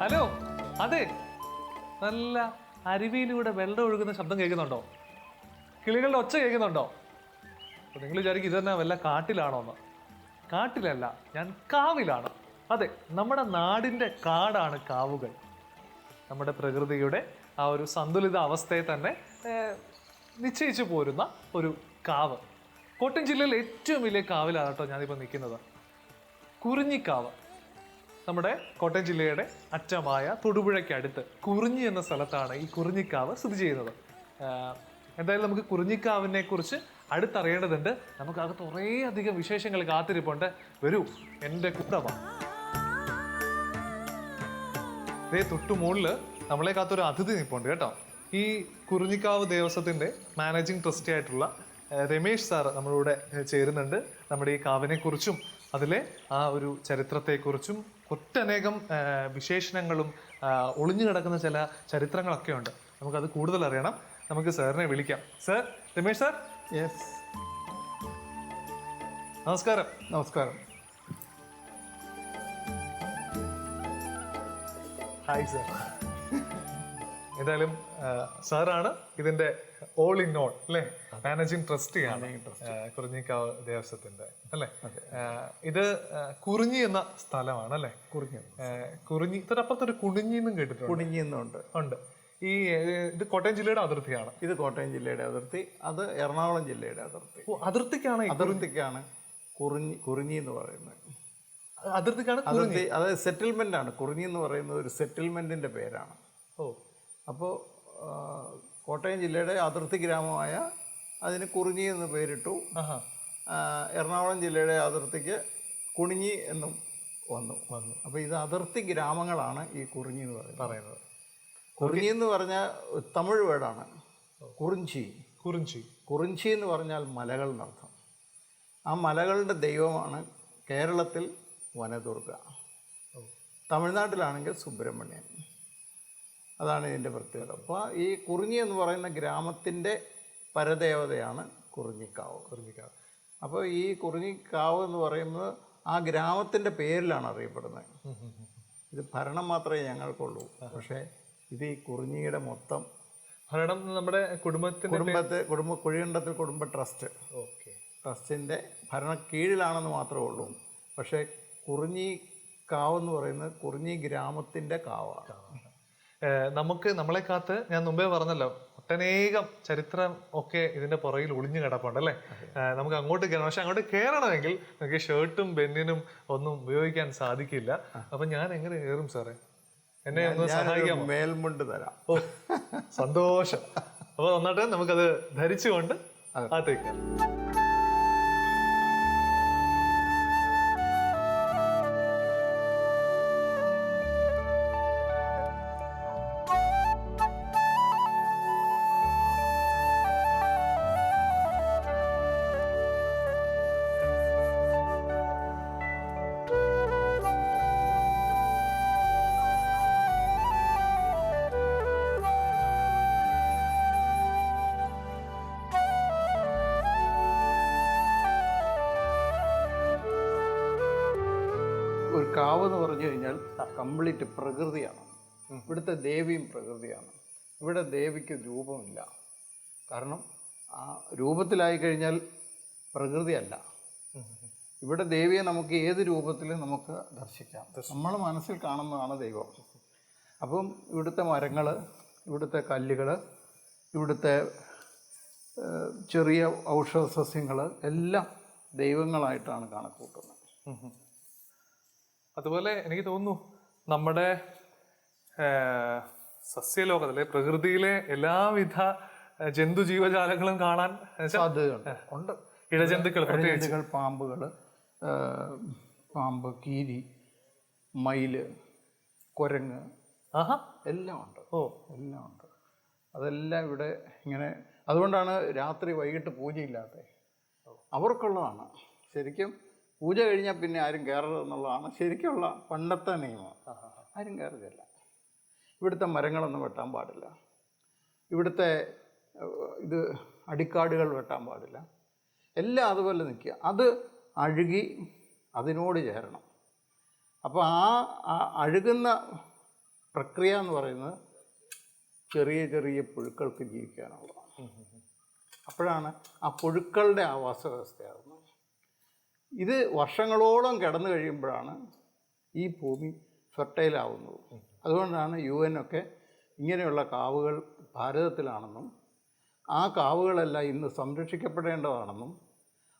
Hello, അതെ, നല്ല അരുവിയിലൂടെ വെള്ളം ഒഴുകുന്ന ശബ്ദം കേൾക്കുന്നുണ്ടോ? കിളികളുടെ ഒച്ച കേൾക്കുന്നുണ്ടോ? അപ്പോൾ നിങ്ങൾ വിചാരിക്കും ഇത് തന്നെ വല്ല കാട്ടിലാണോ എന്ന്. കാട്ടിലല്ല, ഞാൻ കാവിലാണ്. അതെ, നമ്മുടെ നാടിൻ്റെ കാടാണ് കാവുകൾ. നമ്മുടെ പ്രകൃതിയുടെ ആ ഒരു സന്തുലിത അവസ്ഥയെ തന്നെ നിശ്ചയിച്ചു പോരുന്ന ഒരു കാവ്. കോട്ടയം ജില്ലയിൽ ഏറ്റവും വലിയ കാവിലാണ് കേട്ടോ ഞാനിപ്പോൾ നിൽക്കുന്നത്. കുറിഞ്ഞിക്കാവ്. നമ്മുടെ കോട്ടയം ജില്ലയുടെ അറ്റമായ തൊടുപുഴയ്ക്കടുത്ത് കുറിഞ്ഞി എന്ന സ്ഥലത്താണ് ഈ കുറിഞ്ഞിക്കാവ് സ്ഥിതി ചെയ്യുന്നത്. എന്തായാലും നമുക്ക് കുറിഞ്ഞിക്കാവിനെ കുറിച്ച് അടുത്തറിയേണ്ടതുണ്ട്. നമുക്കകത്ത് കുറേ അധികം വിശേഷങ്ങൾ കാത്തിരിപ്പുണ്ട്. വരൂ, എൻ്റെ കുട്ടവ. ഇതേ തൊട്ടുമുകളിൽ നമ്മളെ കാത്തൊരു അതിഥി നിൽപ്പുണ്ട് കേട്ടോ. ഈ കുറിഞ്ഞിക്കാവ് ദേവസ്വത്തിൻ്റെ മാനേജിങ് ട്രസ്റ്റി ആയിട്ടുള്ള രമേശ് സാറ് നമ്മളോട് ചേരുന്നുണ്ട്. നമ്മുടെ ഈ കാവിനെക്കുറിച്ചും അതിലെ ആ ഒരു ചരിത്രത്തെക്കുറിച്ചും ഒട്ടനേകം വിശേഷണങ്ങളും ഒളിഞ്ഞു കിടക്കുന്ന ചില ചരിത്രങ്ങളൊക്കെ ഉണ്ട്. നമുക്കത് കൂടുതൽ അറിയണം. നമുക്ക് സാറിനെ വിളിക്കാം. Sir, Ramesh sir. യെസ്, നമസ്കാരം. നമസ്കാരം. Hi sir. എന്തായാലും സാറാണ് ഇതിന്റെ ഓൾ ഇൻ ഓൾ അല്ലേ, മാനേജിങ് ട്രസ്റ്റിയാണ് കുറിഞ്ഞിക്കാവ് ദേവസ്വത്തിന്റെ അല്ലേ. ഇത് കുറിഞ്ഞി എന്ന സ്ഥലമാണ് അല്ലേ? കുറിഞ്ഞി തൊട്ടപ്പുറത്തൊരു കുണിഞ്ഞി എന്നും കേട്ടിട്ടുണ്ട്. കുണിഞ്ഞി എന്നുണ്ട്. ഉണ്ട്. ഈ ഇത് കോട്ടയം ജില്ലയുടെ അതിർത്തിയാണ്. ഇത് കോട്ടയം ജില്ലയുടെ അതിർത്തി, അത് എറണാകുളം ജില്ലയുടെ അതിർത്തി. അതിർത്തിക്കാണ് കുറിഞ്ഞി എന്ന് പറയുന്നത്. അതിർത്തിക്കാണ് അതിർത്തി, അതായത് സെറ്റിൽമെന്റ് ആണ്. കുറിഞ്ഞി എന്ന് പറയുന്നത് ഒരു സെറ്റിൽമെന്റിന്റെ പേരാണ്. അപ്പോൾ കോട്ടയം ജില്ലയുടെ അതിർത്തി ഗ്രാമമായ അതിന് കുറിഞ്ഞി എന്ന് പേരിട്ടു. എറണാകുളം ജില്ലയുടെ അതിർത്തിക്ക് കുണിഞ്ഞി എന്നും വന്നു. അപ്പോൾ ഇത് അതിർത്തി ഗ്രാമങ്ങളാണ് ഈ കുറിഞ്ഞി എന്ന് പറയുന്നത്. കുറിഞ്ഞി എന്ന് പറഞ്ഞാൽ തമിഴ് വേർഡാണ്. കുറിഞ്ചി എന്ന് പറഞ്ഞാൽ മലകൾ എന്നർത്ഥം. ആ മലകളുടെ ദൈവമാണ് കേരളത്തിൽ വനദുർഗ, തമിഴ്നാട്ടിലാണെങ്കിൽ സുബ്രഹ്മണ്യൻ. അതാണ് ഇതിൻ്റെ പ്രത്യേകത. അപ്പോൾ ഈ കുറിഞ്ഞി എന്ന് പറയുന്ന ഗ്രാമത്തിൻ്റെ പരദേവതയാണ് കുറിഞ്ഞിക്കാവ്. അപ്പോൾ ഈ കുറിഞ്ഞിക്കാവ് എന്ന് പറയുന്നത് ആ ഗ്രാമത്തിൻ്റെ പേരിലാണ് അറിയപ്പെടുന്നത്. ഇത് ഭരണം മാത്രമേ ഞങ്ങൾക്കുള്ളൂ. പക്ഷേ ഇത് ഈ കുറിഞ്ഞിയുടെ മൊത്തം ഭരണം നമ്മുടെ കുഴികണ്ടത്തിൽ കുടുംബ ട്രസ്റ്റിൻ്റെ ഭരണ കീഴിലാണെന്ന് മാത്രമേ ഉള്ളൂ. പക്ഷേ കുറിഞ്ഞി കാവെന്ന് പറയുന്നത് കുറിഞ്ഞി ഗ്രാമത്തിൻ്റെ കാവാണ്. നമ്മളെ കാത്ത് ഞാൻ മുമ്പേ പറഞ്ഞല്ലോ, ഒട്ടനേകം ചരിത്രം ഒക്കെ ഇതിന്റെ പുറകിൽ ഒളിഞ്ഞു കിടപ്പുണ്ട് അല്ലേ. നമുക്ക് അങ്ങോട്ട് കയറണം. പക്ഷെ അങ്ങോട്ട് കയറണമെങ്കിൽ നമുക്ക് ഷർട്ടും ബെന്നിനും ഒന്നും ഉപയോഗിക്കാൻ സാധിക്കില്ല. അപ്പൊ ഞാൻ എങ്ങനെ കയറും സാറേ? എന്നെ ഒന്ന് സഹായിക്കാം? മേൽമുണ്ട് തരാം. ഓ, സന്തോഷം. അപ്പൊ നന്നായിട്ട് നമുക്കത് ധരിച്ചുകൊണ്ട് അകത്തേക്ക്. ഒരു കാവ് എന്ന് പറഞ്ഞു കഴിഞ്ഞാൽ കംപ്ലീറ്റ് പ്രകൃതിയാണ്. ഇവിടുത്തെ ദേവിയും പ്രകൃതിയാണ്. ഇവിടെ ദേവിക്ക് രൂപമില്ല. കാരണം ആ രൂപത്തിലായി കഴിഞ്ഞാൽ പ്രകൃതിയല്ല. ഇവിടെ ദേവിയെ നമുക്ക് ഏത് രൂപത്തിലും നമുക്ക് ദർശിക്കാം. നമ്മൾ മനസ്സിൽ കാണുന്നതാണ് ദൈവം. അപ്പം ഇവിടുത്തെ മരങ്ങൾ, ഇവിടുത്തെ കല്ലുകൾ, ഇവിടുത്തെ ചെറിയ ഔഷധ സസ്യങ്ങൾ എല്ലാം ദൈവങ്ങളായിട്ടാണ് കണക്കൂട്ടുന്നത്. അതുപോലെ എനിക്ക് തോന്നുന്നു നമ്മുടെ സസ്യലോകത്തിലെ പ്രകൃതിയിലെ എല്ലാവിധ ജന്തു ജീവജാലങ്ങളും കാണാൻ ഉണ്ട്. ഇഴജന്തുക്കൾ, പാമ്പ്, കീരി, മയില്, കുരങ്ങ്, എല്ലാം ഉണ്ട്. എല്ലാം ഉണ്ട്. അതെല്ലാം ഇവിടെ ഇങ്ങനെ. അതുകൊണ്ടാണ് രാത്രി വൈകിട്ട് പൂജയില്ലാത്തത്. അവർക്കുള്ളതാണ്. ശരിക്കും പൂജ കഴിഞ്ഞാൽ പിന്നെ ആരും കയറരുത് എന്നുള്ളതാണ് ശരിക്കുള്ള പണ്ടത്തെ നിയമം. ആരും കയറുകയില്ല. ഇവിടുത്തെ മരങ്ങളൊന്നും വെട്ടാൻ പാടില്ല. ഇവിടുത്തെ ഇത് അടിക്കാടുകൾ വെട്ടാൻ പാടില്ല. എല്ലാം അതുപോലെ നിൽക്കുക. അത് അഴുകി അതിനോട് ചേരണം. അപ്പോൾ ആ അഴുകുന്ന പ്രക്രിയ എന്ന് പറയുന്നത് ചെറിയ ചെറിയ പുഴുക്കൾക്ക് ജീവിക്കാനുള്ളതാണ്. അപ്പോഴാണ് ആ പുഴുക്കളുടെ ആവാസ വ്യവസ്ഥയാകുന്നത്. ഇത് വർഷങ്ങളോളം കിടന്നു കഴിയുമ്പോഴാണ് ഈ ഭൂമി ഫെർട്ടൈലാവുന്നത്. അതുകൊണ്ടാണ് UN ഒക്കെ ഇങ്ങനെയുള്ള കാവുകൾ ഭാരതത്തിലാണെന്നും ആ കാവുകളെല്ലാം ഇന്ന് സംരക്ഷിക്കപ്പെടേണ്ടതാണെന്നും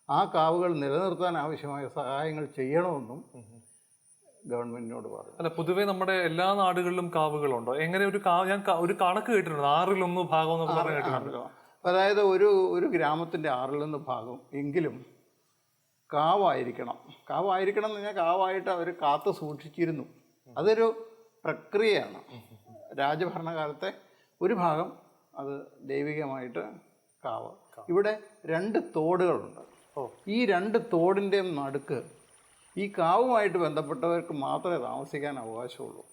ആ കാവുകൾ നിലനിർത്താൻ ആവശ്യമായ സഹായങ്ങൾ ചെയ്യണമെന്നും ഗവൺമെൻറ്റിനോട് പറഞ്ഞു. അല്ല, പൊതുവേ നമ്മുടെ എല്ലാ നാടുകളിലും കാവുകളുണ്ടോ? എങ്ങനെ ഞാൻ ഒരു കണക്ക് കേട്ടിട്ടുണ്ട്, 1/6 ഭാഗം എന്നൊക്കെ പറഞ്ഞ് കേട്ടിട്ടുണ്ട്. അതായത് ഒരു ഗ്രാമത്തിൻ്റെ 1/6 ഭാഗം എങ്കിലും കാവായിരിക്കണം എന്ന് പറഞ്ഞാൽ കാവായിട്ട് അവർ കാത്തു സൂക്ഷിച്ചിരുന്നു. അതൊരു പ്രക്രിയയാണ്. രാജഭരണകാലത്തെ ഒരു ഭാഗം അത് ദൈവികമായിട്ട് കാവ്. ഇവിടെ 2 തോടുകളുണ്ട്. ഈ 2 തോടിൻ്റെ നടുക്ക് ഈ കാവുമായിട്ട് ബന്ധപ്പെട്ടവർക്ക് മാത്രമേ താമസിക്കാൻ അവകാശമുള്ളൂ.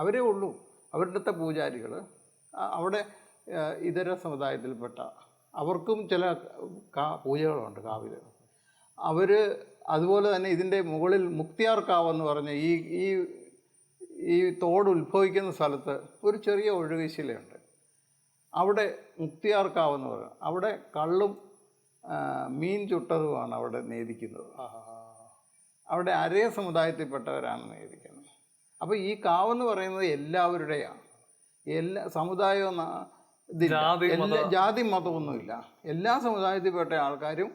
അവരേ ഉള്ളൂ. അവരുടെ പൂജാരികൾ, അവിടെ ഇതര സമുദായത്തിൽപ്പെട്ട അവർക്കും ചില പൂജകളുണ്ട് കാവിൽ. അവർ അതുപോലെ തന്നെ ഇതിൻ്റെ മുകളിൽ മുക്തിയാർ കാവെന്ന് പറഞ്ഞ ഈ തോട് ഉത്ഭവിക്കുന്ന സ്ഥലത്ത് ഒരു ചെറിയ ഒഴുകശിലയുണ്ട്. അവിടെ മുക്തിയാർ കാവെന്ന് പറയും. അവിടെ കള്ളും മീൻ ചുട്ടതുമാണ് അവിടെ നേദിക്കുന്നത്. അവിടെ അരേ സമുദായത്തിൽപ്പെട്ടവരാണ് നേദിക്കുന്നത്. അപ്പോൾ ഈ കാവെന്ന് പറയുന്നത് എല്ലാവരുടെയാണ്. എല്ലാ സമുദായവും ജാതി മതമൊന്നുമില്ല. എല്ലാ സമുദായത്തിൽപ്പെട്ട ആൾക്കാരും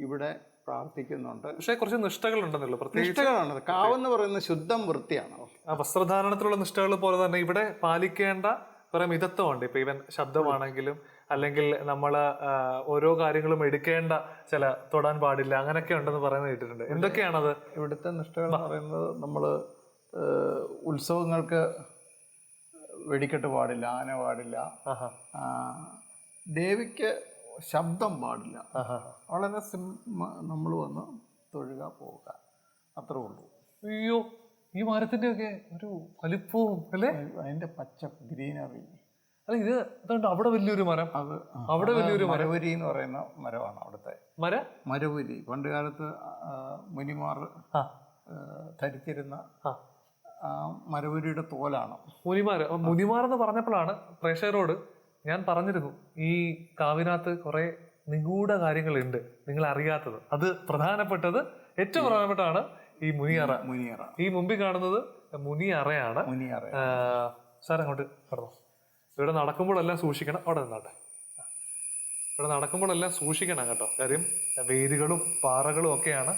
ഇവിടെ പ്രാർത്ഥിക്കുന്നുണ്ട്. പക്ഷേ കുറച്ച് നിഷ്ഠകളുണ്ടെന്നുള്ളൂ. നിഷ്ഠകളുണ്ട്. കാവെന്ന് പറയുന്നത് ശുദ്ധം വൃത്തിയാണ്. ആ വസ്ത്രധാരണത്തിലുള്ള നിഷ്ഠകൾ പോലെ തന്നെ ഇവിടെ പാലിക്കേണ്ട കുറെ മിതത്വമുണ്ട്. ഇപ്പൊ ഇവൻ ശബ്ദമാണെങ്കിലും അല്ലെങ്കിൽ നമ്മൾ ഓരോ കാര്യങ്ങളും എടുക്കേണ്ട ചില തൊടാൻ പാടില്ല അങ്ങനെയൊക്കെ ഉണ്ടെന്ന് പറയുന്നത് കേട്ടിട്ടുണ്ട്. എന്തൊക്കെയാണത്? ഇവിടുത്തെ നിഷ്ഠകൾ എന്ന് പറയുന്നത് നമ്മൾ ഉത്സവങ്ങൾക്ക് വെടിക്കെട്ട് പാടില്ല, ആന പാടില്ല, ദേവിക്ക് ശബ്ദം പാടില്ല. വളരെ നമ്മൾ വന്ന് തൊഴുക പോവുക, അത്രേ ഉള്ളൂ. അയ്യോ, ഈ മരത്തിന്റെ ഒക്കെ ഒരു വലിപ്പവും അല്ലേ, അതിന്റെ പച്ച ഗ്രീനറി. അല്ല, ഇത് അവിടെ വലിയൊരു മരം, അത് അവിടെ വലിയൊരു മരവുരി എന്ന് പറയുന്ന മരമാണ് അവിടുത്തെ മരവുരി. പണ്ട് കാലത്ത് മുനിമാർ ധരിച്ചിരുന്ന മരവുരിയുടെ തോലാണ്. മുനിമാർ എന്ന് പറഞ്ഞപ്പോഴാണ് പ്രേക്ഷകരോട് ഞാൻ പറഞ്ഞിരുന്നു, ഈ കാവിനകത്ത് കുറെ നിഗൂഢ കാര്യങ്ങളുണ്ട് നിങ്ങൾ അറിയാത്തത്. അത് ഏറ്റവും പ്രധാനപ്പെട്ടാണ് ഈ മുനിയറ. ഈ മുമ്പിൽ കാണുന്നത് മുനിയറയാണ്. സാർ അങ്ങോട്ട് പറഞ്ഞോ. ഇവിടെ നടക്കുമ്പോഴെല്ലാം സൂക്ഷിക്കണം. അവിടെ നിന്നാട്ടെ. ഇവിടെ നടക്കുമ്പോഴെല്ലാം സൂക്ഷിക്കണം കേട്ടോ. കാര്യം വേരുകളും പാറകളും ഒക്കെയാണ്.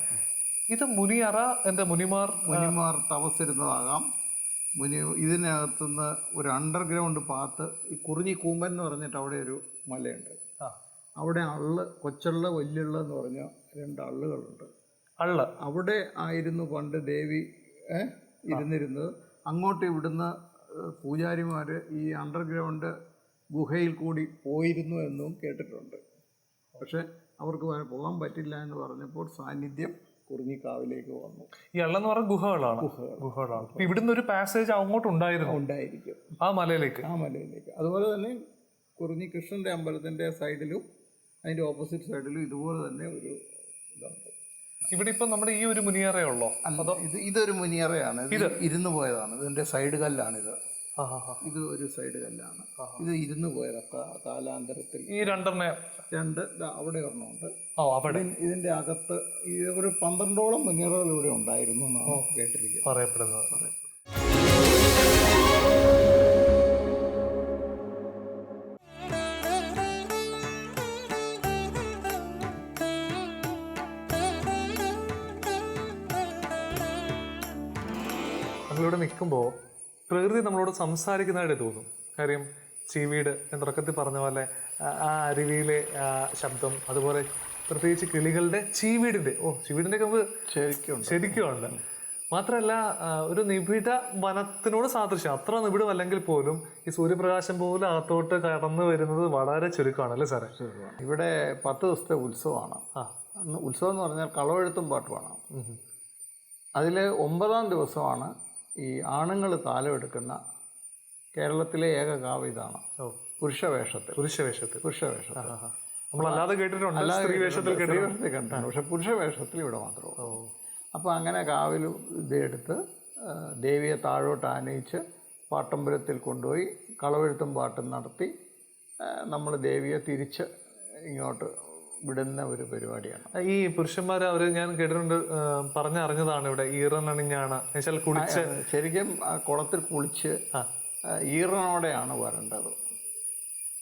ഇത് മുനിയറ. എന്താ മുനിമാർ തപസ്സിരുന്നതാകാം. ഇതിനകത്തുനിന്ന് ഒരു അണ്ടർഗ്രൗണ്ട് പാത്ത്, ഈ കുറിഞ്ഞി കൂമ്പൻ എന്ന് പറഞ്ഞിട്ട് അവിടെ ഒരു മലയുണ്ട്. അവിടെ കൊച്ചള്ള വല്യുള്ള എന്ന് പറഞ്ഞ 2 അള്ളുകളുണ്ട്. അവിടെ ആയിരുന്നു പണ്ട് ദേവി ഇരുന്നിരുന്നത്. അങ്ങോട്ട് ഇവിടുന്ന് പൂജാരിമാർ ഈ അണ്ടർഗ്രൗണ്ട് ഗുഹയിൽ കൂടി പോയിരുന്നു എന്നും കേട്ടിട്ടുണ്ട്. പക്ഷെ അവർക്ക് പോകാൻ പറ്റില്ല എന്ന് പറഞ്ഞപ്പോൾ സാന്നിധ്യം കുറിഞ്ഞിക്കാവിലേക്ക് വന്നു. ഈ അള്ളെന്ന് പറഞ്ഞ ഗുഹകളാണ്. ഇവിടുന്ന് ഒരു പാസേജ് അങ്ങോട്ട് ഉണ്ടായിരിക്കും ആ മലയിലേക്ക്. അതുപോലെ തന്നെ കുറിഞ്ഞി കൃഷ്ണന്റെ അമ്പലത്തിന്റെ സൈഡിലും അതിന്റെ ഓപ്പോസിറ്റ് സൈഡിലും ഇതുപോലെ തന്നെ ഒരു ഇതുണ്ട്. ഇവിടെ ഇപ്പൊ നമ്മുടെ ഈ ഒരു മുനിയറേ ഉള്ളോ? അതോ ഇതൊരു മുനിയറയാണ്. ഇത് ഇരുന്ന് പോയതാണ്. ഇതിന്റെ സൈഡ് കല്ലാണിത്. ഇത് ഒരു സൈഡ് കല്ലാണ്. ഇത് ഇരുന്ന് പോയതാ കാലാന്തരത്തിൽ. ഈ 2 അവിടെ ഒരെണ്ണമുണ്ട്. ഇതിന്റെ അകത്ത് ഒരു 12ഓളം മുനിയറകൾ ഇവിടെ ഉണ്ടായിരുന്നു എന്നാണ് കേട്ടിരിക്കുന്നത്, പറയപ്പെടുന്നത്. നമ്മളിവിടെ നിൽക്കുമ്പോൾ പ്രകൃതി നമ്മളോട് സംസാരിക്കുന്നതായിട്ട് തോന്നും. കാര്യം ചീവീട് ഞാൻ തുടക്കത്തിൽ പറഞ്ഞ പോലെ ആ അരുവിയിലെ ശബ്ദം, അതുപോലെ പ്രത്യേകിച്ച് കിളികളുടെ ചീവീടിൻ്റെ ഒക്കെ നമുക്ക് ശരിക്കും ഉണ്ട്. മാത്രമല്ല ഒരു നിബിഡ വനത്തിനോട് സാദൃശ്യം. അത്ര നിബിഡമല്ലെങ്കിൽ പോലും ഈ സൂര്യപ്രകാശം പോലും അകത്തോട്ട് കടന്നു വരുന്നത് വളരെ ചുരുക്കമാണ് അല്ലേ സാറേ? ഇവിടെ 10 ദിവസത്തെ ഉത്സവമാണ്. ഉത്സവം എന്ന് പറഞ്ഞാൽ കളവെഴുത്തും പാട്ടുമാണ്. അതിൽ 9ാം ദിവസമാണ് ഈ ആണുങ്ങൾ താലമെടുക്കുന്ന കേരളത്തിലെ ഏക കാവ് ഇതാണ്. പുരുഷവേഷത്തിൽ നമ്മളല്ലാതെ കേട്ടിട്ടുണ്ട്, സ്ത്രീ വേഷത്തിൽ കണ്ടിട്ടുണ്ട്. പക്ഷെ പുരുഷവേഷത്തിൽ ഇവിടെ മാത്രമേ. അപ്പോൾ അങ്ങനെ കാവിൽ ഇതെടുത്ത് ദേവിയെ താഴോട്ട് ആനയിച്ച് പാട്ടമ്പലത്തിൽ കൊണ്ടുപോയി കളവെഴുത്തും പാട്ടും നടത്തി നമ്മൾ ദേവിയെ തിരിച്ച് ഇങ്ങോട്ട് വിടുന്ന ഒരു പരിപാടിയാണ്. ഈ പുരുഷന്മാർ അവർ ഞാൻ കേട്ടിട്ടുണ്ട്, പറഞ്ഞറിഞ്ഞതാണ് ഇവിടെ ഈറനണിഞ്ഞാണ് കുളിച്ച്, ശരിക്കും കുളത്തിൽ കുളിച്ച് ഈറനോടെയാണ് വരേണ്ടത്.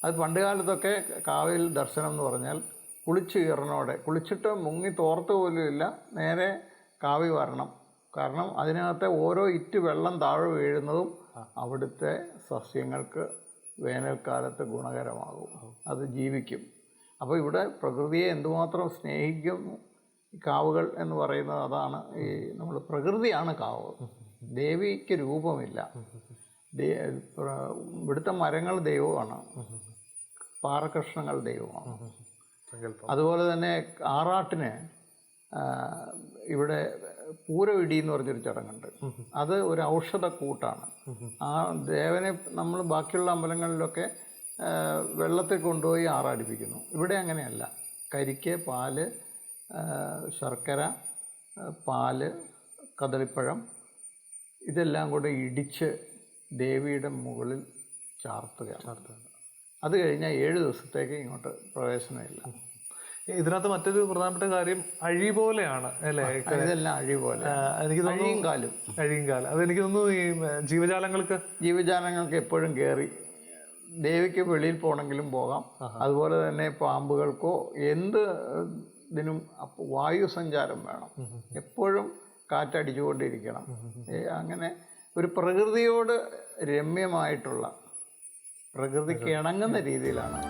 അത് പണ്ട് കാലത്തൊക്കെ കാവിൽ ദർശനം എന്ന് പറഞ്ഞാൽ കുളിച്ച് ഈറനോടെ, കുളിച്ചിട്ട് മുങ്ങി തോർത്ത് പോലും ഇല്ല, നേരെ കാവി വരണം. കാരണം അതിനകത്തെ ഓരോ ഇറ്റ് വെള്ളം താഴെ വീഴുന്നതും അവിടുത്തെ സസ്യങ്ങൾക്ക് വേനൽക്കാലത്ത് ഗുണകരമാകും, അത് ജീവിക്കും. അപ്പോൾ ഇവിടെ പ്രകൃതിയെ എന്തുമാത്രം സ്നേഹിക്കും കാവുകൾ എന്ന് പറയുന്നത് അതാണ്. ഈ നമ്മൾ പ്രകൃതിയാണ് കാവ്, ദേവിക്ക് രൂപമില്ല. ഇവിടുത്തെ മരങ്ങൾ ദൈവമാണ്, പാറകഷ്ണങ്ങൾ ദൈവമാണ്. അതുപോലെ തന്നെ ആറാട്ടിന് ഇവിടെ പൂരവിടി എന്ന് പറഞ്ഞൊരു ചടങ്ങുണ്ട്. അത് ഒരു ഔഷധക്കൂട്ടാണ്. ആ ദേവനെ നമ്മൾ ബാക്കിയുള്ള അമ്പലങ്ങളിലൊക്കെ വെള്ളത്തിൽ കൊണ്ടുപോയി ആറാടിപ്പിക്കുന്നു. ഇവിടെ അങ്ങനെയല്ല. കരിക്ക്, പാല്, ശർക്കര, പാല്, കദളിപ്പഴം ഇതെല്ലാം കൂടെ ഇടിച്ച് ദേവിയുടെ മുകളിൽ ചാർത്തുകയാണ്. അത് കഴിഞ്ഞാൽ 7 ദിവസത്തേക്ക് ഇങ്ങോട്ട് പ്രവേശനമില്ല. ഇതിനകത്ത് മറ്റൊരു പ്രധാനപ്പെട്ട കാര്യം അഴി പോലെയാണ് അല്ലേ? ഇതെല്ലാം അഴി പോലെ. എനിക്ക് അഴിയും കാലം അതെനിക്ക് തോന്നുന്നു ഈ ജീവജാലങ്ങൾക്ക് എപ്പോഴും കയറി ദേവിക്ക് വെളിയിൽ പോകണമെങ്കിലും പോകാം. അതുപോലെ തന്നെ പാമ്പുകൾക്കോ എന്ത് ഇതിനും വായു സഞ്ചാരം വേണം, എപ്പോഴും കാറ്റടിച്ചുകൊണ്ടിരിക്കണം. അങ്ങനെ ഒരു പ്രകൃതിയോട് രമ്യമായിട്ടുള്ള, പ്രകൃതിക്ക് ഇണങ്ങുന്ന രീതിയിലാണ്.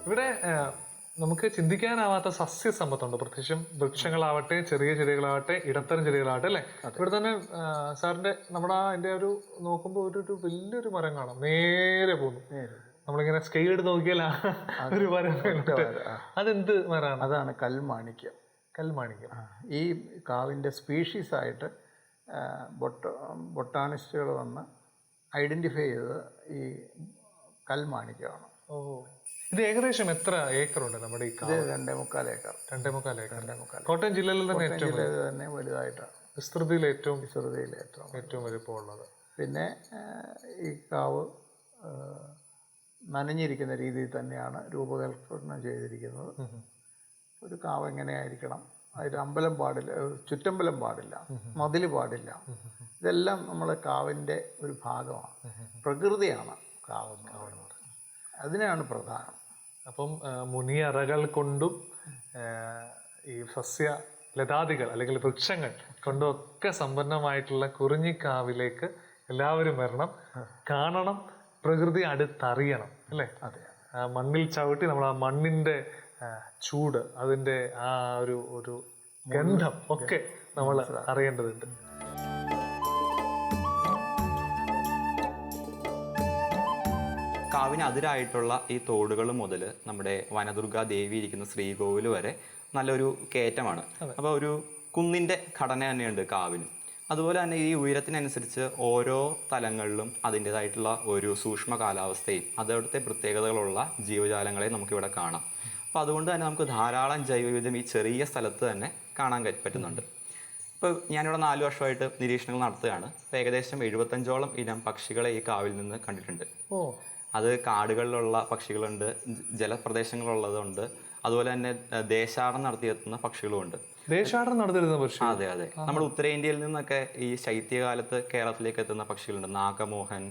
ഇവിടെ നമുക്ക് ചിന്തിക്കാനാവാത്ത സസ്യസമ്പത്തുണ്ട്. പ്രത്യേകിച്ചും വൃക്ഷങ്ങളാവട്ടെ, ചെറിയ ചെടികളാവട്ടെ, ഇടത്തരം ചെടികളാവട്ടെ അല്ലേ? ഇവിടെ തന്നെ സാറിന്റെ നമ്മുടെ അതിന്റെ ഒരു നോക്കുമ്പോൾ ഒരു വലിയൊരു മരം കാണാം, നേരെ പോകുന്നു. നമ്മളിങ്ങനെ സ്കെയിൽ എടുത്ത് നോക്കിയാൽ ഒരു മരം. അതെന്ത് മരമാണ്? അതാണ് കൽമാണിക്യം. ഈ കാവിൻ്റെ സ്പീഷീസായിട്ട് ബൊട്ടാണിസ്റ്റുകൾ വന്ന് ഐഡൻറ്റിഫൈ ചെയ്തത് ഈ കൽമാണിക്യമാണ്. ഇത് ഏകദേശം എത്ര ഏക്കറുണ്ട് നമ്മുടെ ഈ കാവ്? 2.25 ഏക്കർ. 2.25 ഏക്കർ. കോട്ടയം ജില്ലയിൽ തന്നെ വലുതായിട്ടാണ്, വിസ്തൃതിയിൽ ഏറ്റവും വലിപ്പമുള്ളത്. പിന്നെ ഈ കാവ് നനഞ്ഞിരിക്കുന്ന രീതിയിൽ തന്നെയാണ് രൂപകൽപ്പന ചെയ്തിരിക്കുന്നത്. ഒരു കാവ് എങ്ങനെയായിരിക്കണം, അതിൽ അമ്പലം പാടില്ല, ചുറ്റമ്പലം പാടില്ല, മതിൽ പാടില്ല. ഇതെല്ലാം നമ്മളെ കാവിൻ്റെ ഒരു ഭാഗമാണ്. പ്രകൃതിയാണ് കാവ്, അതിനാണ് പ്രധാനം. അപ്പം മുനിയറകൾ കൊണ്ടും ഈ സസ്യ ലതാദികൾ അല്ലെങ്കിൽ വൃക്ഷങ്ങൾ കൊണ്ടും ഒക്കെ സമ്പന്നമായിട്ടുള്ള കുറിഞ്ഞിക്കാവിലേക്ക് എല്ലാവരും വരണം, കാണണം, പ്രകൃതി അടുത്തറിയണം അല്ലേ? അതെ. മണ്ണിൽ ചവിട്ടി നമ്മൾ ആ മണ്ണിൻ്റെ ചൂട്, അതിൻ്റെ ആ ഒരു ഗന്ധം ഒക്കെ നമ്മൾ അറിയേണ്ടതുണ്ട്. കാവിന് അതിരായിട്ടുള്ള ഈ തോടുകൾ മുതൽ നമ്മുടെ വനദുർഗ ദേവി ഇരിക്കുന്ന ശ്രീകോവിൽ വരെ നല്ലൊരു കയറ്റമാണ്. അപ്പോൾ ഒരു കുന്നിൻ്റെ ഘടന തന്നെയുണ്ട് കാവിന്. അതുപോലെ തന്നെ ഈ ഉയരത്തിനനുസരിച്ച് ഓരോ തലങ്ങളിലും അതിൻ്റേതായിട്ടുള്ള ഒരു സൂക്ഷ്മ കാലാവസ്ഥയും അതവിടുത്തെ പ്രത്യേകതകളുള്ള ജീവജാലങ്ങളെ നമുക്കിവിടെ കാണാം. അപ്പോൾ അതുകൊണ്ട് തന്നെ നമുക്ക് ധാരാളം ജൈവവിധം ഈ ചെറിയ സ്ഥലത്ത് തന്നെ കാണാൻ പറ്റുന്നുണ്ട്. ഇപ്പോൾ ഞാനിവിടെ 4 വർഷമായിട്ട് നിരീക്ഷണങ്ങൾ നടത്തുകയാണ്. ഇപ്പോൾ ഏകദേശം 75ഓളം ഇനം പക്ഷികളെ ഈ കാവിൽ നിന്ന് കണ്ടിട്ടുണ്ട്. അത് കാടുകളിലുള്ള പക്ഷികളുണ്ട്, ജലപ്രദേശങ്ങളുള്ളതുണ്ട്, അതുപോലെ തന്നെ ദേശാടനം നടത്തിയെത്തുന്ന പക്ഷികളുമുണ്ട്. ദേശാടനം നടത്തിയിരുന്ന പക്ഷി? അതെ. നമ്മുടെ ഉത്തരേന്ത്യയിൽ നിന്നൊക്കെ ഈ ശൈത്യകാലത്ത് കേരളത്തിലേക്ക് എത്തുന്ന പക്ഷികളുണ്ട്. നാഗമോഹൻ,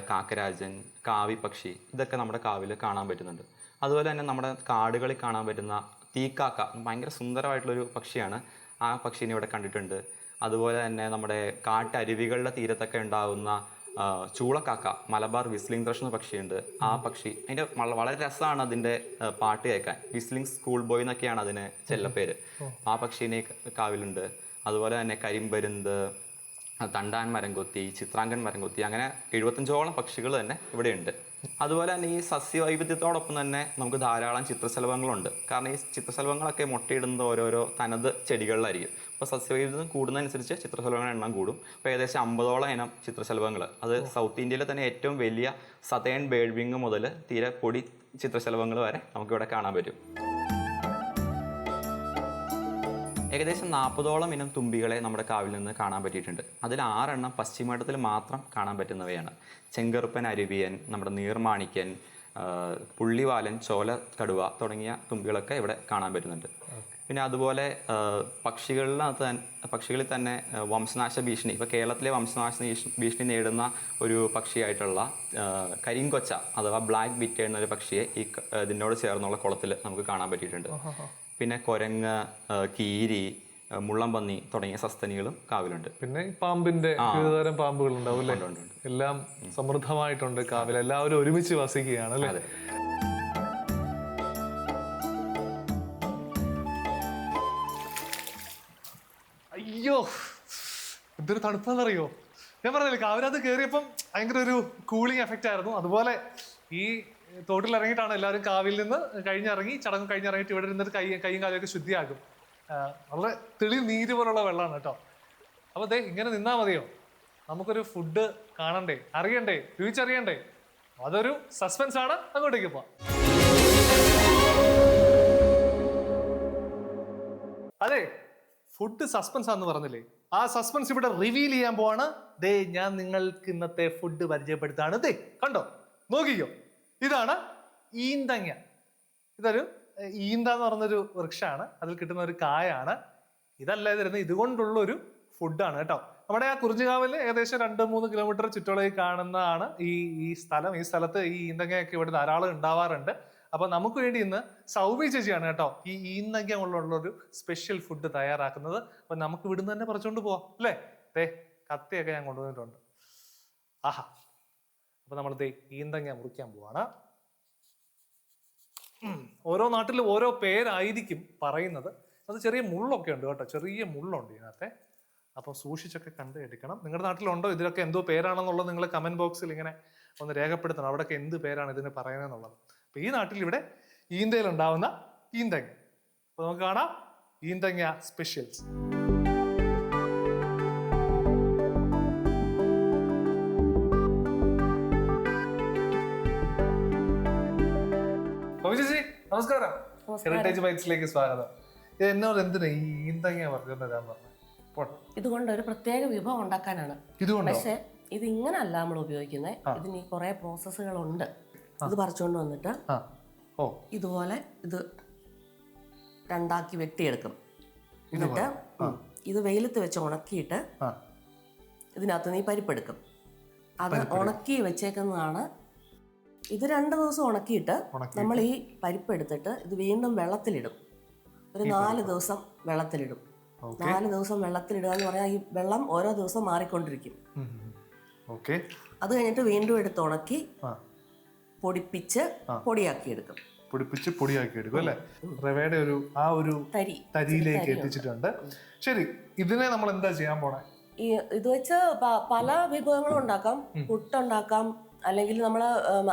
കാക്കരാജൻ, കാവി പക്ഷി, ഇതൊക്കെ നമ്മുടെ കാവിൽ കാണാൻ പറ്റുന്നുണ്ട്. അതുപോലെ തന്നെ നമ്മുടെ കാടുകളിൽ കാണാൻ പറ്റുന്ന തീക്കാക്ക, ഭയങ്കര സുന്ദരമായിട്ടുള്ളൊരു പക്ഷിയാണ്. ആ പക്ഷീനെ ഇവിടെ കണ്ടിട്ടുണ്ട്. അതുപോലെ തന്നെ നമ്മുടെ കാട്ടരുവികളുടെ തീരത്തൊക്കെ ഉണ്ടാകുന്ന ചൂളക്കാക്ക, മലബാർ വിസ്ലിംഗ് ത്രഷ് എന്ന പക്ഷിയുണ്ട്. ആ പക്ഷി അതിൻ്റെ വളരെ രസമാണ് അതിൻ്റെ പാട്ട് കേൾക്കാൻ. വിസ്ലിംഗ് സ്കൂൾ ബോയ് എന്നൊക്കെയാണ് അതിന് ചെല്ലപ്പേര്. ആ പക്ഷീനെ കാവിലുണ്ട്. അതുപോലെ തന്നെ കരിമ്പരുന്ത്, തണ്ടാൻ മരംകൊത്തി, ചിത്രാങ്കൻ മരംകൊത്തി, അങ്ങനെ 75ഓളം പക്ഷികൾ തന്നെ ഇവിടെയുണ്ട്. അതുപോലെ തന്നെ ഈ സസ്യവൈവിധ്യത്തോടൊപ്പം തന്നെ നമുക്ക് ധാരാളം ചിത്രശലഭങ്ങളുണ്ട്. കാരണം ഈ ചിത്രശലഭങ്ങളൊക്കെ മുട്ടയിടുന്നത് ഓരോരോ തനത് ചെടികളിലായിരിക്കും. അപ്പോൾ സസ്യവൈവിധ്യം കൂടുന്നതനുസരിച്ച് ചിത്രശലഭങ്ങളുടെ എണ്ണം കൂടും. അപ്പോൾ ഏകദേശം 50ഓളം ഇനം ചിത്രശലഭങ്ങൾ, അത് സൗത്ത് ഇന്ത്യയിലെ തന്നെ ഏറ്റവും വലിയ സതേൺ ബേർഡ് വിങ് മുതൽ തീരെ പൊടി ചിത്രശലഭങ്ങൾ വരെ നമുക്കിവിടെ കാണാൻ പറ്റും. ഏകദേശം 40ഓളം ഇനം തുമ്പികളെ നമ്മുടെ കാവിൽ നിന്ന് കാണാൻ പറ്റിയിട്ടുണ്ട്. അതിൽ 6 എണ്ണം പശ്ചിമഘട്ടത്തിൽ മാത്രം കാണാൻ പറ്റുന്നവയാണ്. ചെങ്കറുപ്പൻ അരുവിയൻ, നമ്മുടെ നീർമാണിക്യൻ, പുള്ളിവാലൻ, ചോല കടുവ തുടങ്ങിയ തുമ്പികളൊക്കെ ഇവിടെ കാണാൻ പറ്റുന്നുണ്ട്. പിന്നെ അതുപോലെ പക്ഷികളിൽ തന്നെ വംശനാശ ഭീഷണി, ഇപ്പോൾ കേരളത്തിലെ വംശനാശ ഭീഷണി നേടുന്ന ഒരു പക്ഷിയായിട്ടുള്ള കരിങ്കൊച്ച അഥവാ ബ്ലാക്ക് ബിറ്റ് എന്നൊരു പക്ഷിയെ ഇതിനോട് ചേർന്നുള്ള കുളത്തിൽ നമുക്ക് കാണാൻ പറ്റിയിട്ടുണ്ട്. പിന്നെ കുരങ്ങ്, കീരി, മുള്ളംപന്നി തുടങ്ങിയ സസ്തനികളും കാവിലുണ്ട്. പിന്നെ പാമ്പിന്റെ വിവിധതരം പാമ്പുകൾ ഉണ്ടാവും അല്ലേ? എല്ലാം സമൃദ്ധമായിട്ടുണ്ട് കാവിൽ. എല്ലാവരും ഒരുമിച്ച് വസിക്കുകയാണ് അല്ലേ? അയ്യോ, എന്തൊരു തണുപ്പാന്നറിയോ. ഞാൻ പറഞ്ഞില്ലേ, കാവിനകത്ത് കയറിയപ്പം ഭയങ്കര ഒരു കൂളിംഗ് എഫക്റ്റ് ആയിരുന്നു. അതുപോലെ ഈ തോട്ടിൽ ഇറങ്ങിയിട്ടാണ് എല്ലാവരും കാവിൽ നിന്ന് ചടങ്ങ് കഴിഞ്ഞിറങ്ങിയിട്ട് ഇവിടെ ഇരുന്നിട്ട് കൈയും കാലൊക്കെ ശുദ്ധിയാക്കും. വളരെ തെളി നീര് പോലുള്ള വെള്ളമാണ് കേട്ടോ. അപ്പോൾ അതെ, ഇങ്ങനെ നിന്നാൽ മതിയോ? നമുക്കൊരു ഫുഡ് കാണണ്ടേ, അറിയണ്ടേ, രുചിച്ചറിയണ്ടേ? അതൊരു സസ്പെൻസ് ആണ്. അങ്ങോട്ടേക്ക് പോവാം. അതെ, ഫുഡ് സസ്പെൻസ് ആണെന്ന് പറഞ്ഞില്ലേ? ആ സസ്പെൻസ് ഇവിടെ റിവീൽ ചെയ്യാൻ പോവാണ്. ദേ, ഞാൻ നിങ്ങൾക്ക് ഇന്നത്തെ ഫുഡ് പരിചയപ്പെടുത്താണ്. ദേ കണ്ടോ, നോക്കിക്കോ, ഇതാണ് ഈന്തങ്ങ. ഇതൊരു ഈന്ത എന്ന് പറഞ്ഞൊരു വൃക്ഷമാണ്. അതിൽ കിട്ടുന്ന ഒരു കായാണ്. ഇതല്ല ഇതിരുന്ന് ഇതുകൊണ്ടുള്ളൊരു ഫുഡാണ് കേട്ടോ. നമ്മുടെ ആ കുറിഞ്ഞിക്കാവിൽ ഏകദേശം 2-3 കിലോമീറ്റർ ചുറ്റളവിൽ കാണുന്നതാണ് ഈ സ്ഥലം. ഈ സ്ഥലത്ത് ഈ ഈന്തങ്ങയൊക്കെ ഇവിടെ ധാരാളം ഉണ്ടാവാറുണ്ട്. അപ്പൊ നമുക്ക് വേണ്ടി ഇന്ന് സൗബി ചേച്ചിയാണ് കേട്ടോ ഈ ഈന്തങ്ങ കൊണ്ടുള്ളൊരു സ്പെഷ്യൽ ഫുഡ് തയ്യാറാക്കുന്നത്. അപ്പൊ നമുക്ക് ഇവിടുന്ന് തന്നെ പറിച്ചോണ്ട് പോവാം അല്ലേ? ദേ, കത്തിയൊക്കെ ഞാൻ കൊണ്ടുവന്നിട്ടുണ്ട്. ആഹാ, അപ്പൊ നമ്മൾ ദേ ഈന്തങ്ങ മുറിക്കാൻ പോവാണ്. ഓരോ നാട്ടിലും ഓരോ പേരായിരിക്കും പറയുന്നത്. അത് ചെറിയ മുള്ളൊക്കെ ഉണ്ട് കേട്ടോ, ചെറിയ മുള്ളുണ്ട് ഇതിനകത്തെ. അപ്പം സൂക്ഷിച്ചൊക്കെ കണ്ട് എടുക്കണം. നിങ്ങളുടെ നാട്ടിലുണ്ടോ ഇതിലൊക്കെ എന്തോ പേരാണെന്നുള്ളത് നിങ്ങൾ കമന്റ് ബോക്സിൽ ഇങ്ങനെ ഒന്ന് രേഖപ്പെടുത്തണം. അവിടെയൊക്കെ എന്ത് പേരാണ് ഇതിന് പറയുന്നതെന്നുള്ളത്. അപ്പൊ ഈ നാട്ടിൽ ഇവിടെ ഈന്തയിലുണ്ടാവുന്ന ഈന്തങ്ങ. അപ്പൊ നമുക്ക് കാണാം ഈന്തങ്ങ സ്പെഷ്യൽസ്. ചേച്ചി നമസ്കാരം, ഹെറിറ്റേജ് ബൈറ്റ്സിലേക്ക് സ്വാഗതം. എന്നോട് എന്തിനാ ഈ ഈന്തങ്ങ പറഞ്ഞു തരാൻ പറഞ്ഞു? ഇതുകൊണ്ട് ഒരു പ്രത്യേക വിഭവം ഉണ്ടാക്കാനാണ്. പക്ഷെ ഇത് ഇങ്ങനല്ല നമ്മൾ ഉപയോഗിക്കുന്നത്. ഇതിന് കുറെ പ്രോസസ്സുകളുണ്ട്. ഇത് പറിച്ചുകൊണ്ട് വന്നിട്ട് ഇതുപോലെ ഇത് രണ്ടാക്കി വെട്ടിയെടുക്കും. എന്നിട്ട് ഇത് വെയിലത്ത് വെച്ച് ഉണക്കിയിട്ട് ഇതിനകത്ത് നീ പരിപ്പെടുക്കും. അത് ഉണക്കി വെച്ചേക്കുന്നതാണ്. ഇത് 2 ദിവസം ഉണക്കിയിട്ട് നമ്മൾ ഈ പരിപ്പെടുത്തിട്ട് ഇത് വീണ്ടും വെള്ളത്തിലിടും. ഒരു 4 ദിവസം വെള്ളത്തിലിടും. 4 ദിവസം വെള്ളത്തിലിടുക എന്ന് പറഞ്ഞാൽ ഈ വെള്ളം ഓരോ ദിവസം മാറിക്കൊണ്ടിരിക്കും. അത് കഴിഞ്ഞിട്ട് വീണ്ടും എടുത്ത് ഉണക്കി പൊടിപ്പിച്ച് പൊടിയാക്കി എടുക്കും. അല്ലേ? റവയുടെ ഒരു തരിയിലേക്ക് എത്തിച്ചിട്ടുണ്ട്. ശരി, ഇതിനെ നമ്മൾ എന്താ ചെയ്യാൻ പോണേ? ഇത് വെച്ച് പല വിഭവങ്ങളും ഉണ്ടാക്കാം. പുട്ടുണ്ടാക്കാം, അല്ലെങ്കിൽ നമ്മൾ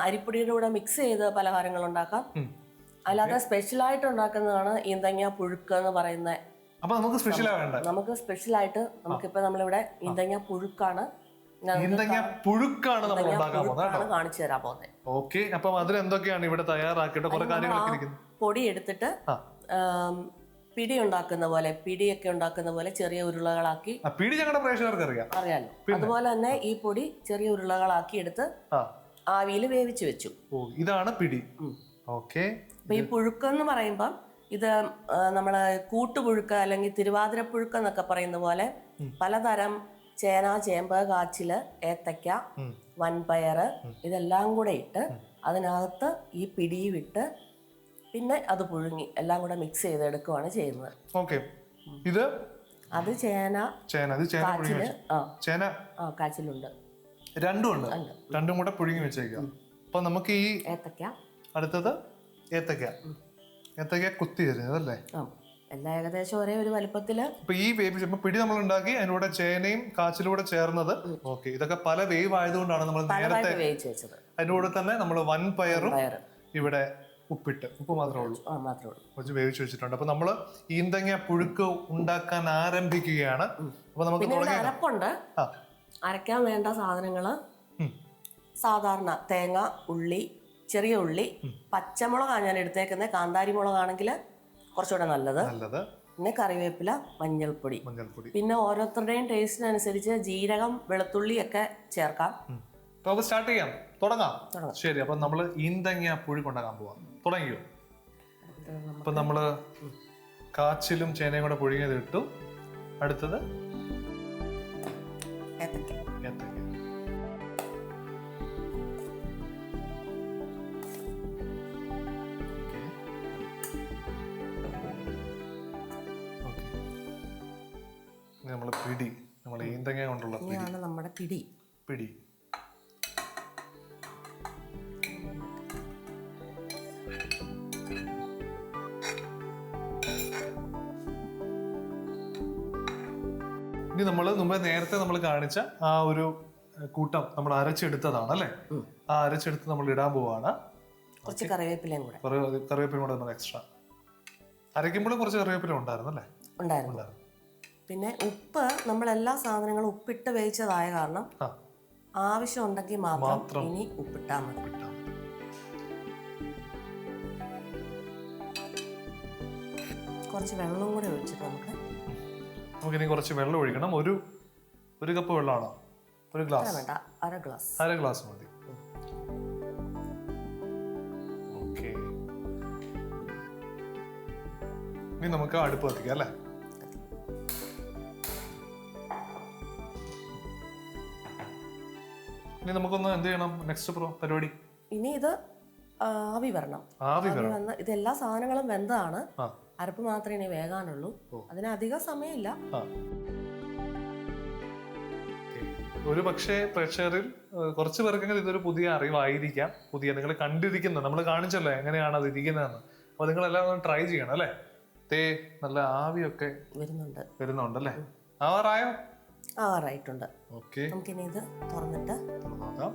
അരിപ്പൊടിയുടെ കൂടെ മിക്സ് ചെയ്ത് പലഹാരങ്ങൾ ഉണ്ടാക്കാം. അല്ലാതെ സ്പെഷ്യലായിട്ട് ഉണ്ടാക്കുന്നതാണ് ഈന്തങ്ങ പുഴുക്ക് എന്ന് പറയുന്നത്. നമുക്ക് സ്പെഷ്യലായിട്ട് നമുക്കിപ്പോ നമ്മളിവിടെ ഈന്തങ്ങ പുഴുക്കാണ് കാണിച്ചു തരാൻ പോകുന്നത്. അതിലെന്തൊക്കെയാണ് ഇവിടെ തയ്യാറാക്കിയിട്ട് പൊടി എടുത്തിട്ട് പിടിയൊക്കെ ഉണ്ടാക്കുന്ന പോലെ ചെറിയ ഉരുളകളാക്കി, പിടി ഞങ്ങളുടെ പ്രേക്ഷകർക്ക് അറിയാലോ. അതുപോലെ തന്നെ ഈ പൊടി ചെറിയ ഉരുളകളാക്കി എടുത്ത് ആവിയിൽ വേവിച്ചു വെച്ചു. ഇതാണ് പിടി. അപ്പൊ ഈ പുഴുക്കെന്ന് പറയുമ്പം ഇത് നമ്മള് കൂട്ടുപുഴുക്ക് അല്ലെങ്കിൽ തിരുവാതിരപ്പുഴുക്ക് എന്നൊക്കെ പറയുന്ന പോലെ പലതരം ചേന, ചേമ്പ്, കാച്ചില്, ഏത്തയ്ക്ക, വൻപയറ് ഇതെല്ലാം കൂടെ ഇട്ട് അതിനകത്ത് ഈ പിടിയും ഇട്ട് പിന്നെ അത് പുഴുങ്ങി എല്ലാം കൂടെ മിക്സ് ചെയ്തെടുക്കുകയാണ് ചെയ്യുന്നത്. അത് ചേന, കാച്ചില്, കാച്ചിലുണ്ട്, രണ്ടും കൂടെ പുഴുങ്ങി വെച്ചേക്കാം. അപ്പൊ നമുക്ക് ഈ ഏത്തക്ക, അടുത്തത് ഏത്തക്ക കുത്തി തരുന്നതല്ലേ? എല്ലാം ഏകദേശം ഒരേ ഒരു വലുപ്പത്തില്. ഇപ്പൊ ഈ പിടി നമ്മൾ ഉണ്ടാക്കി അതിനൂടെ ചേനയും കാച്ചിലൂടെ ചേർന്നത്. ഇതൊക്കെ പല വേവ് ആയതുകൊണ്ടാണ് നമ്മൾ നേരത്തെ അതിനൂടെ തന്നെ നമ്മൾ വൻപയറും ഇവിടെ ഉപ്പ് മാത്രമേ ഉള്ളൂ കുറച്ച് വേവിച്ച് വെച്ചിട്ടുണ്ട്. അപ്പൊ നമ്മള് ഈന്തങ്ങ പുഴുക്ക് ഉണ്ടാക്കാൻ ആരംഭിക്കുകയാണ്. അപ്പൊ നമുക്ക് അരപ്പുണ്ട്. അരയ്ക്കാൻ വേണ്ട സാധനങ്ങള് സാധാരണ തേങ്ങ, ഉള്ളി, ചെറിയ ഉള്ളി, പച്ചമുളകാണ് ഞാൻ എടുത്തേക്കുന്നത്. കാന്താരി മുളകാണെങ്കിൽ കുറച്ചുകൂടെ നല്ലത്. പിന്നെ കറിവേപ്പില, മഞ്ഞൾപ്പൊടി. മഞ്ഞൾപ്പൊടി. പിന്നെ ഓരോരുത്തരുടെയും ടേസ്റ്റിനനുസരിച്ച് ജീരകം, വെളുത്തുള്ളി ഒക്കെ ചേർക്കാം. അപ്പൊ നമുക്ക് സ്റ്റാർട്ട് ചെയ്യാം, തുടങ്ങാം. ശരി, അപ്പൊ നമ്മള് ഈന്തങ്ങ പുഴുക്ക് ഉണ്ടാക്കാൻ പോവാം. തുടങ്ങിയോ? അപ്പൊ നമ്മള് കാച്ചിലും ചേനയും കൂടെ പുഴുങ്ങിയത് ഇട്ടു. അടുത്തത് ഏത്തക്ക. ഏത്തക്ക. നമ്മള് പിടി, നമ്മള് ഈന്തങ്ങ കൊണ്ടുള്ള ഇനിയാണ് നമ്മുടെ പിടി. പിടി. ഇനി നമ്മൾ മുമ്പേ നേരത്തെ നമ്മൾ കാണിച്ച ആ ഒരു കൂട്ടം നമ്മൾ അരച്ചെടുത്തതാണ് അല്ലേ? ആ അരച്ചെടുത്ത് നമ്മൾ ഇടാൻ പോവാണ്. കുറച്ച് കറിവേപ്പിലയും കൂടെ. കറിവേപ്പിലും കൂടെ നമ്മൾ എക്സ്ട്രാ അരയ്ക്കുമ്പോഴും കുറച്ച് കറിവേപ്പില ഉണ്ടായിരുന്നു അല്ലേ? ഉണ്ടായിരുന്നു. പിന്നെ ഉപ്പ്, നമ്മൾ എല്ലാ സാധനങ്ങളും ഉപ്പിട്ട് വേവിച്ചതായ കാരണം ആവശ്യം ഉണ്ടെങ്കിൽ മാത്രം ഇനി ഉപ്പിട്ടാൽ മതി. കുറച്ച് വെള്ളം കൂടെ ഒഴിച്ചിട്ട് നമുക്കിനി കുറച്ച് വെള്ളം ഒഴിക്കണം. ഒരു കപ്പ് വെള്ളമാണോ? ഒരു ഗ്ലാസ് വേണ്ട, അര ഗ്ലാസ് മതി. ഓക്കെ, ഇനി നമുക്ക് അടുപ്പ് കത്തിക്കാം അല്ലേ? ഇനി നമുക്കൊന്ന് എന്ത് ചെയ്യണം? നെക്സ്റ്റ് പരിപാടി ഇനി ഇത് ആവി വരണം. ഇതെല്ലാ സാധനങ്ങളും വെന്തതാണ്, അരപ്പ് മാത്രമേ ഇനി വേകാനുള്ളൂ. അതിന് അധികം സമയമില്ല. ഒരു പക്ഷേ പ്രേക്ഷകരിൽ കുറച്ച് പേർക്കെങ്കിലും ഇതൊരു പുതിയ അറിവായിരിക്കാം. നിങ്ങൾ കണ്ടിരിക്കുന്നത്, നമ്മൾ കാണിച്ചല്ലോ എങ്ങനെയാണ് അത് ഇരിക്കുന്നതെന്ന്. അപ്പൊ നിങ്ങളെല്ലാം ഒന്ന് ട്രൈ ചെയ്യണം അല്ലേ? നല്ല ആവിയൊക്കെ വരുന്നുണ്ട് അല്ലേ? ആവാറായിട്ടുണ്ട്. ഓക്കെ, നമുക്കിനി ഇത് തുറന്നിട്ട് നോക്കാം.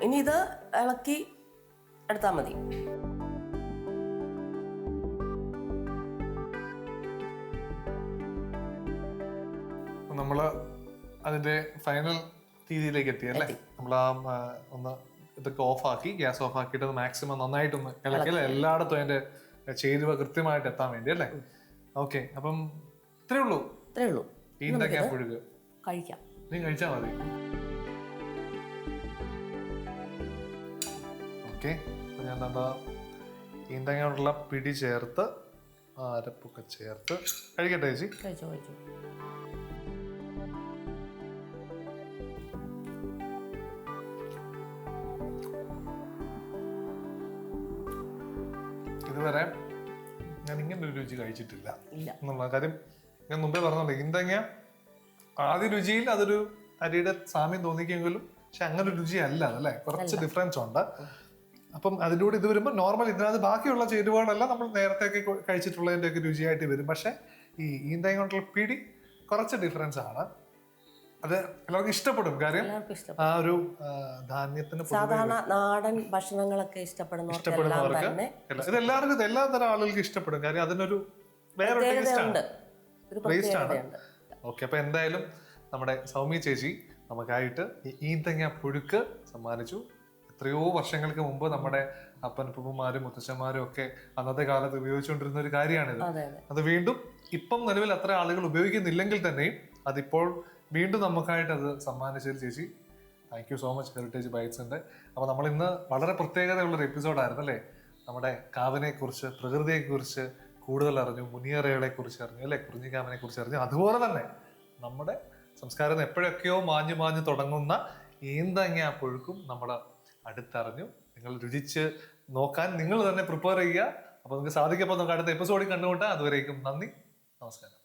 ഇനി ഇത് ഇളക്കി എടുത്താൽ മതി. നമ്മള് അതിന്റെ ഫൈനൽ രീതിയിലേക്ക് എത്തി അല്ലേ? നമ്മൾ ഒന്ന് ഇതൊക്കെ ഓഫാക്കി, ഗ്യാസ് ഓഫ് ആക്കിയിട്ട് മാക്സിമം നന്നായിട്ടൊന്ന് ഇളക്കില്ല, എല്ലായിടത്തും അതിന്റെ ചേരുവ കൃത്യമായിട്ട് എത്താൻ വേണ്ടി അല്ലേ? ഓക്കെ, അപ്പം ഇത്രേ ഉള്ളൂ. ഈന്തങ്ങ പുഴുക്ക് കഴിക്കാം. നീ കഴിച്ചാൽ മതി. ഓക്കെ, ഞാൻ ഈന്തങ്ങ കൊണ്ടുള്ള പിടി ചേർത്ത് അരപ്പൊക്കെ ചേർത്ത് കഴിക്കട്ടെ ചേച്ചി? കഴിച്ചോ. ഇതുവരെ ഞാൻ ഇങ്ങനെ ഒരു രുചി കഴിച്ചിട്ടില്ല എന്നുള്ള കാര്യം ഞാൻ മുമ്പേ പറഞ്ഞല്ലോ. ഈന്തങ്ങ ആദ്യ രുചിയിൽ അതൊരു അരിയുടെ സാമ്യം തോന്നിക്കെങ്കിലും പക്ഷെ അങ്ങനെ ഒരു രുചി അല്ല അതല്ലേ, കുറച്ച് ഡിഫറൻസ് ഉണ്ട്. അപ്പം അതിലൂടെ ഇത് വരുമ്പോൾ നോർമൽ ഇതിനകത്ത് ബാക്കിയുള്ള ചേരുവകളെല്ലാം നമ്മൾ നേരത്തെയൊക്കെ കഴിച്ചിട്ടുള്ളതിൻ്റെ ഒക്കെ രുചിയായിട്ട് വരും. പക്ഷെ ഈ ഈന്തങ്ങ കൊണ്ടുള്ള പിടി കുറച്ച് ഡിഫറൻസ് ആണ്. അത് എല്ലാവർക്കും ഇഷ്ടപ്പെടും. കാര്യം ആ ഒരു ധാന്യത്തിന് സാധാരണ നാടൻ ഭക്ഷണങ്ങളൊക്കെ ഇഷ്ടപ്പെടുന്നവർക്ക് ഇത് എല്ലാവർക്കും എല്ലാ തരം ആളുകൾക്ക് ഇഷ്ടപ്പെടും. കാര്യം അതിനൊരു വേറൊരു ടേസ്റ്റ് ആണ്. ഓക്കെ, അപ്പൊ എന്തായാലും നമ്മുടെ സൗമ്യ ചേച്ചി നമുക്കായിട്ട് ഈ ഈന്തങ്ങ പുഴുക്ക് സമ്മാനിച്ചു. എത്രയോ വർഷങ്ങൾക്ക് മുമ്പ് നമ്മുടെ അപ്പനപ്പന്മാരും മുത്തച്ഛന്മാരും ഒക്കെ അന്നത്തെ കാലത്ത് ഉപയോഗിച്ചുകൊണ്ടിരുന്ന ഒരു കാര്യമാണിത്. അത് വീണ്ടും ഇപ്പം നിലവിൽ അത്ര ആളുകൾ ഉപയോഗിക്കുന്നില്ലെങ്കിൽ തന്നെയും അതിപ്പോൾ വീണ്ടും നമുക്കായിട്ട് അത് സമ്മാനിച്ചതിൽ ചേച്ചി thank you so much heritage ബൈറ്റ്സിന്റെ. അപ്പൊ നമ്മൾ ഇന്ന് വളരെ പ്രത്യേകതയുള്ളൊരു എപ്പിസോഡായിരുന്നു അല്ലേ? നമ്മുടെ കാവിനെ കുറിച്ച്, പ്രകൃതിയെ കുറിച്ച് കൂടുതൽ അറിഞ്ഞു, മുനിയറകളെ കുറിച്ച് അറിഞ്ഞു അല്ലെ, കുറിഞ്ഞിക്കാവിനെ കുറിച്ച് അറിഞ്ഞു. അതുപോലെ തന്നെ നമ്മുടെ സംസ്കാരം എപ്പോഴൊക്കെയോ മാഞ്ഞു തുടങ്ങുന്ന ഈന്തങ്ങ പുഴുക്കും നമ്മൾ അടുത്തറിഞ്ഞു. നിങ്ങൾ രുചിച്ച് നോക്കാൻ നിങ്ങൾ തന്നെ പ്രിപ്പയർ ചെയ്യുക. അപ്പൊ നിങ്ങൾക്ക് സാധിക്കപ്പോൾ നമുക്ക് അടുത്ത എപ്പിസോഡിൽ കണ്ടുകൊണ്ടാൽ അതുവരേക്കും നന്ദി, നമസ്കാരം.